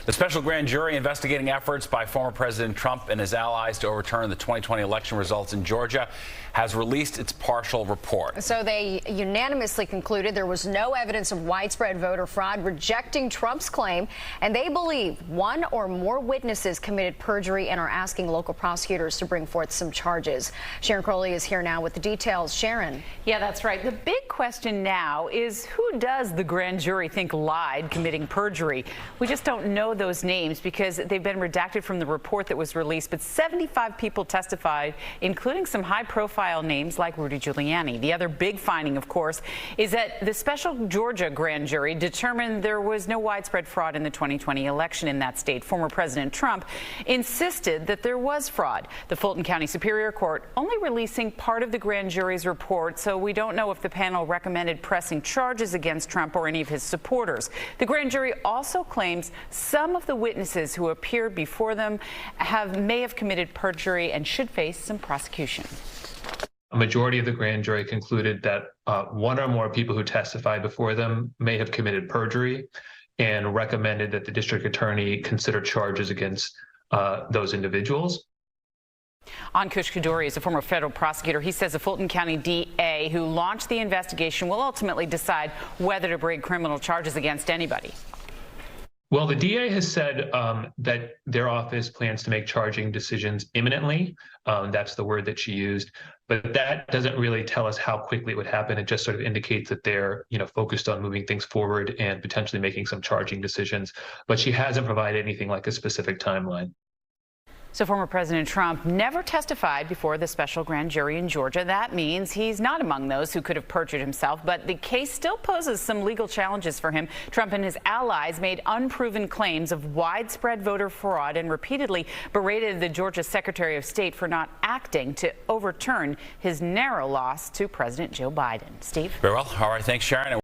The special grand jury investigating efforts by former President Trump and his allies to overturn the 2020 election results in Georgia has released its partial report. So they unanimously concluded there was no evidence of widespread voter fraud, rejecting Trump's claim, and they believe one or more witnesses committed perjury and are asking local prosecutors to bring forth some charges. Sharon Crowley is here now with the details. Sharon. Yeah, that's right. The big question now is, who does the grand jury think lied committing perjury? We just don't know those names because they've been redacted from the report that was released, but 75 people testified, including some high-profile names like Rudy Giuliani. The other big finding, of course, is that the special Georgia grand jury determined there was no widespread fraud in the 2020 election in that state. Former President Trump insisted that there was fraud. The Fulton County Superior Court only releasing part of the grand jury's report, so we don't know if the panel recommended pressing charges against Trump or any of his supporters. The grand jury also claims some of the witnesses who appeared before them may have committed perjury and should face some prosecution. A majority of the grand jury concluded that one or more people who testified before them may have committed perjury and recommended that the district attorney consider charges against those individuals. Ankush Kaduri is a former federal prosecutor. He says the Fulton County DA who launched the investigation will ultimately decide whether to bring criminal charges against anybody. Well, the DA has said that their office plans to make charging decisions imminently. That's the word that she used. But that doesn't really tell us how quickly it would happen. It just sort of indicates that they're, focused on moving things forward and potentially making some charging decisions. But she hasn't provided anything like a specific timeline. So former President Trump never testified before the special grand jury in Georgia. That means he's not among those who could have perjured himself, but the case still poses some legal challenges for him. Trump and his allies made unproven claims of widespread voter fraud and repeatedly berated the Georgia Secretary of State for not acting to overturn his narrow loss to President Joe Biden. Steve? Very well. All right. Thanks, Sharon.